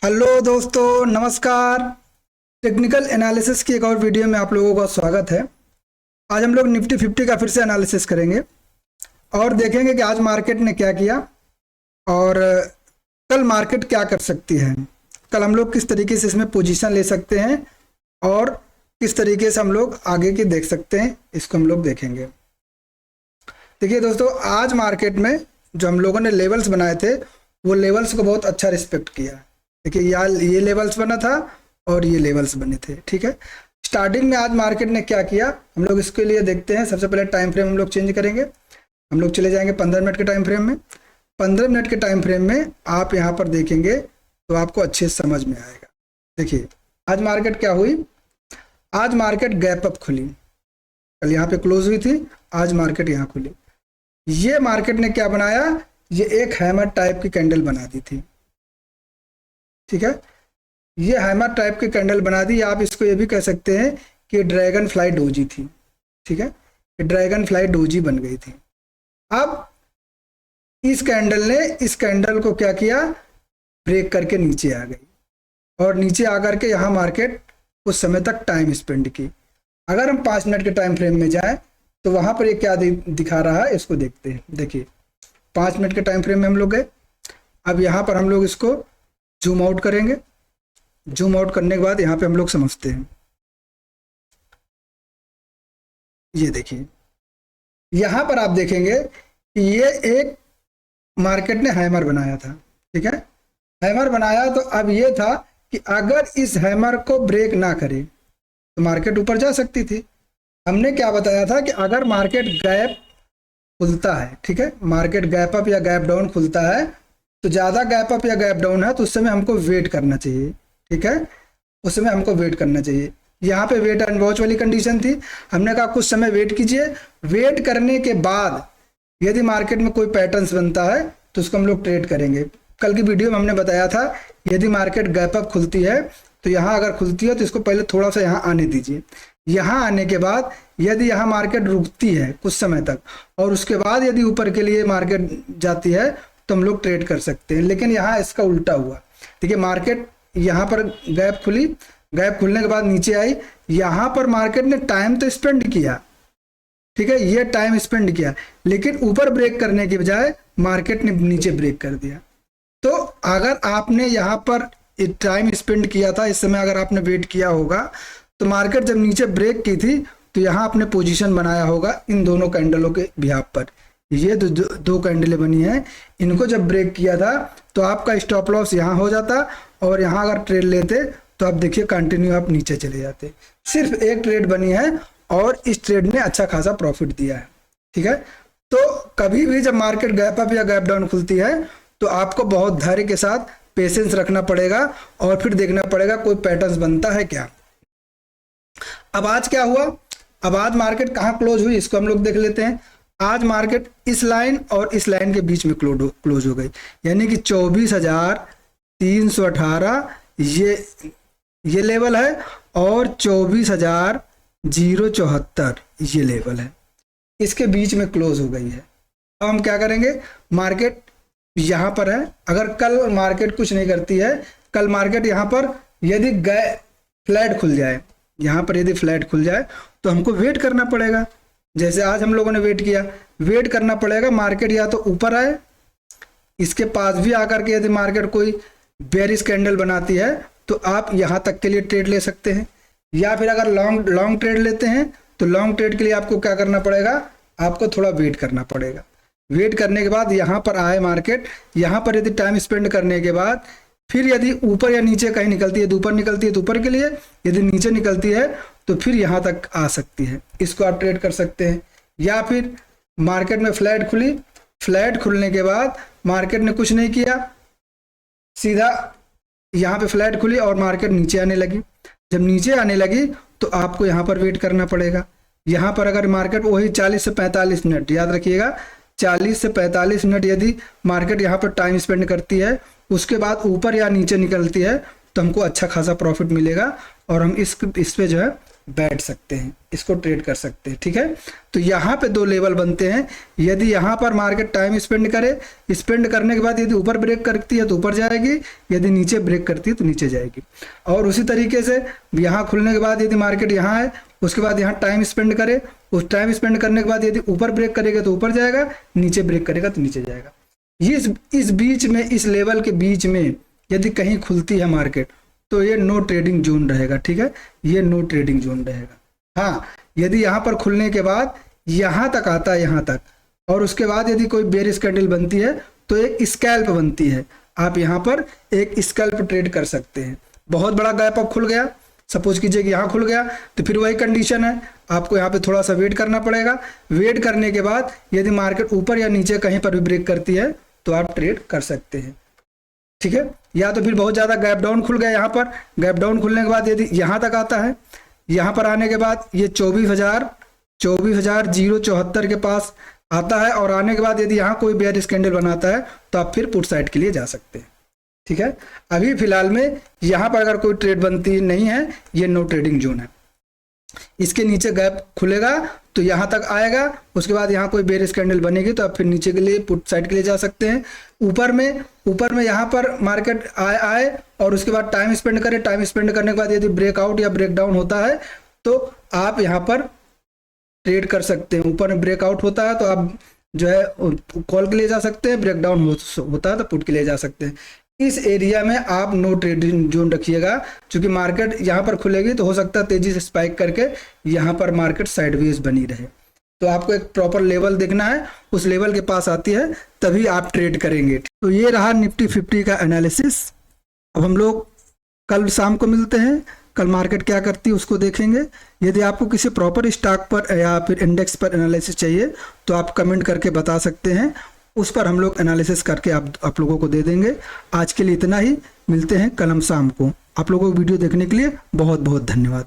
Hello दोस्तों, नमस्कार। Technical analysis की एक और वीडियो में आप लोगों का स्वागत है। आज हम लोग निफ्टी 50 का फिर से एनालिसिस करेंगे और देखेंगे कि आज मार्केट ने क्या किया और कल मार्केट क्या कर सकती है। कल हम लोग किस तरीके से इसमें पोजीशन ले सकते हैं और किस तरीके से हम लोग आगे की देख सकते हैं, इसको हम लोग देखेंगे। देखिए दोस्तों, आज मार्केट में जो हम लोगों ने लेवल्स बनाए थे वो लेवल्स को बहुत अच्छा रिस्पेक्ट किया। देखिए यार, ये लेवल्स बना था और ये लेवल्स बने थे, ठीक है। स्टार्टिंग में आज मार्केट ने क्या किया हम लोग इसके लिए देखते हैं। सबसे पहले टाइम फ्रेम हम लोग चेंज करेंगे। हम लोग चले जाएंगे 15 मिनट के टाइम फ्रेम में। 15 मिनट के टाइम फ्रेम में आप यहाँ पर देखेंगे तो आपको अच्छे से समझ में आएगा। देखिए आज मार्केट क्या हुई, आज मार्केट गैप अप खुली। कल यहाँ पे क्लोज हुई थी, आज मार्केट यहाँ खुली। ये मार्केट ने क्या बनाया, ये एक हैमर टाइप की कैंडल बना दी थी, ठीक है। ये हैमर टाइप की कैंडल बना दी। आप इसको ये भी कह सकते हैं कि ड्रैगन फ्लाई डोजी थी, ठीक है। ड्रैगन फ्लाई डोजी बन गई थी। अब इस कैंडल ने इस कैंडल को क्या किया, ब्रेक करके नीचे आ गई और नीचे आकर के यहाँ मार्केट उस समय तक टाइम स्पेंड की। अगर हम 5 मिनट के टाइम फ्रेम में जाएं तो वहां पर ये क्या दिखा रहा है, इसको देखते हैं। देखिए 5 मिनट के टाइम फ्रेम में हम लोग गए। अब यहाँ पर हम लोग इसको जूम आउट करेंगे। जूम आउट करने के बाद यहाँ पे हम लोग समझते हैं। ये देखिए यहाँ पर आप देखेंगे कि ये एक मार्केट ने हैमर बनाया था, ठीक है। हैमर बनाया तो अब ये था कि अगर इस हैमर को ब्रेक ना करे तो मार्केट ऊपर जा सकती थी। हमने क्या बताया था कि अगर मार्केट गैप खुलता है, ठीक है, मार्केट गैप अप या गैप डाउन खुलता है तो ज़्यादा गैप अप या गैप डाउन है तो उस समय हमको वेट करना चाहिए, ठीक है। उस समय हमको वेट करना चाहिए। यहाँ पे वेट एंड वॉच वाली कंडीशन थी। हमने कहा कुछ समय वेट कीजिए। वेट करने के बाद यदि मार्केट में कोई पैटर्न्स बनता है तो उसको हम लोग ट्रेड करेंगे। कल की वीडियो में हमने बताया था यदि मार्केट गैप अप खुलती है तो यहाँ अगर खुलती है तो इसको पहले थोड़ा सा यहाँ आने दीजिए। यहाँ आने के बाद यदि यहाँ मार्केट रुकती है कुछ समय तक और उसके बाद यदि ऊपर के लिए मार्केट जाती है तो हम लोग ट्रेड कर सकते हैं। लेकिन यहाँ इसका उल्टा हुआ। देखिए मार्केट यहाँ पर गैप खुली, गैप खुलने के बाद नीचे आई। यहाँ पर मार्केट ने टाइम तो स्पेंड किया, ठीक है, ये टाइम स्पेंड किया, लेकिन ऊपर ब्रेक करने की बजाय मार्केट ने नीचे ब्रेक कर दिया। तो अगर आपने यहाँ पर टाइम स्पेंड किया था, इस समय अगर आपने वेट किया होगा तो मार्केट जब नीचे ब्रेक की थी तो यहाँ आपने पोजीशन बनाया होगा इन दोनों कैंडलों के बिहाफ पर। ये दो कैंडलें बनी हैं, इनको जब ब्रेक किया था तो आपका स्टॉप लॉस यहाँ हो जाता और यहाँ अगर ट्रेड लेते तो आप देखिए कंटिन्यू आप नीचे चले जाते। सिर्फ एक ट्रेड बनी है और इस ट्रेड ने अच्छा खासा प्रॉफिट दिया है, ठीक है। तो कभी भी जब मार्केट गैप अप या गैप डाउन खुलती है तो आपको बहुत धैर्य के साथ पेशेंस रखना पड़ेगा और फिर देखना पड़ेगा कोई पैटर्न बनता है क्या। अब आज क्या हुआ, अब आज मार्केट कहाँ क्लोज हुई इसको हम लोग देख लेते हैं। आज मार्केट इस लाइन और इस लाइन के बीच में क्लोज हो गई, यानी कि 24,318 ये लेवल है और 24,074 ये लेवल है, इसके बीच में क्लोज हो गई है। अब हम क्या करेंगे, मार्केट यहाँ पर है। अगर कल मार्केट कुछ नहीं करती है, कल मार्केट यहाँ पर यदि फ्लैट खुल जाए, यहाँ पर यदि फ्लैट खुल जाए तो हमको वेट करना पड़ेगा। जैसे आज हम लोगों ने वेट किया, वेट करना पड़ेगा। मार्केट या तो ऊपर आए, इसके पास भी आकर के यदि मार्केट कोई बेरिश कैंडल बनाती है तो आप यहाँ तक के लिए ट्रेड ले सकते हैं। या फिर अगर लॉन्ग ट्रेड लेते हैं तो लॉन्ग ट्रेड के लिए आपको क्या करना पड़ेगा, आपको थोड़ा वेट करना पड़ेगा। वेट करने के बाद यहाँ पर आए मार्केट, यहाँ पर यदि टाइम स्पेंड करने के बाद फिर यदि ऊपर या नीचे कहीं निकलती है तो ऊपर निकलती है तो ऊपर के लिए, यदि नीचे निकलती है तो फिर यहाँ तक आ सकती है, इसको आप ट्रेड कर सकते हैं। या फिर मार्केट में फ्लैट खुली, फ्लैट खुलने के बाद मार्केट ने कुछ नहीं किया, सीधा यहाँ पे फ्लैट खुली और मार्केट नीचे आने लगी। जब नीचे आने लगी तो आपको यहाँ पर वेट करना पड़ेगा। यहाँ पर अगर मार्केट वही 40 से 45 मिनट, याद रखिएगा 40 से 45 मिनट यदि मार्केट यहाँ पर टाइम स्पेंड करती है, उसके बाद ऊपर या नीचे निकलती है तो हमको अच्छा खासा प्रॉफिट मिलेगा और हम इस पे जो है बैठ सकते हैं, इसको ट्रेड कर सकते हैं। ठीक है, तो यहाँ पे 2 लेवल बनते हैं। यदि यहाँ पर मार्केट टाइम स्पेंड करे, स्पेंड करने के बाद यदि ऊपर ब्रेक करती है तो ऊपर जाएगी, यदि नीचे ब्रेक करती है तो नीचे जाएगी। और उसी तरीके से यहाँ खुलने के बाद यदि मार्केट यहाँ है, उसके बाद यहाँ टाइम स्पेंड करे, उस टाइम स्पेंड करने के बाद यदि ऊपर ब्रेक करेगा तो ऊपर जाएगा, नीचे ब्रेक करेगा तो नीचे जाएगा। इस बीच में, इस लेवल के बीच में यदि कहीं खुलती है मार्केट तो ये नो ट्रेडिंग जोन रहेगा। ठीक है, ये नो ट्रेडिंग जोन रहेगा। हाँ, यदि यहाँ पर खुलने के बाद यहाँ तक आता है, यहाँ तक, और उसके बाद यदि कोई बेयरिश कैंडल बनती है तो एक स्कैल्प बनती है। आप यहाँ पर एक स्कैल्प ट्रेड कर सकते हैं। बहुत बड़ा गैप अप खुल गया, सपोज कीजिए कि यहाँ खुल गया, तो फिर वही कंडीशन है, आपको यहाँ पे थोड़ा सा वेट करना पड़ेगा। वेट करने के बाद यदि मार्केट ऊपर या नीचे कहीं पर भी ब्रेक करती है तो आप ट्रेड कर सकते हैं। ठीक है, या तो फिर बहुत ज़्यादा गैप डाउन खुल गया, यहाँ पर गैप डाउन खुलने के बाद यदि यहाँ तक आता है, यहाँ पर आने के बाद ये 24,074 के पास आता है, और आने के बाद यदि यहाँ कोई बेयरिश कैंडल बनाता है तो आप फिर पुट साइड के लिए जा सकते हैं। ठीक है, अभी फिलहाल में यहाँ पर अगर कोई ट्रेड बनती नहीं है, ये नो ट्रेडिंग जोन है। इसके नीचे गैप खुलेगा तो यहाँ तक आएगा, उसके बाद यहाँ कोई बेयरिश कैंडल बनेगी तो आप फिर नीचे के लिए पुट साइड के लिए जा सकते हैं। ऊपर में यहाँ पर मार्केट आए और उसके बाद टाइम स्पेंड करे, टाइम स्पेंड करने के बाद यदि ब्रेकआउट या ब्रेकडाउन होता है तो आप यहाँ पर ट्रेड कर सकते हैं। ऊपर में ब्रेकआउट होता है तो आप जो है कॉल के लिए जा सकते हैं, ब्रेकडाउन होता है तो पुट के लिए जा सकते हैं। इस एरिया में आप नो ट्रेडिंग जोन रखिएगा, क्योंकि मार्केट यहाँ पर खुलेगी तो हो सकता है तेजी से स्पाइक करके यहाँ पर मार्केट साइडवेज बनी रहे। तो आपको एक प्रॉपर लेवल देखना है, उस लेवल के पास आती है तभी आप ट्रेड करेंगे। तो ये रहा निफ्टी 50 का एनालिसिस। अब हम लोग कल शाम को मिलते हैं, कल मार्केट क्या करती है उसको देखेंगे। यदि आपको किसी प्रॉपर स्टॉक पर या फिर इंडेक्स पर एनालिसिस चाहिए तो आप कमेंट करके बता सकते हैं, उस पर हम लोग एनालिसिस करके आप लोगों को दे देंगे। आज के लिए इतना ही, मिलते हैं कल हम शाम को। आप लोगों को वीडियो देखने के लिए बहुत बहुत धन्यवाद।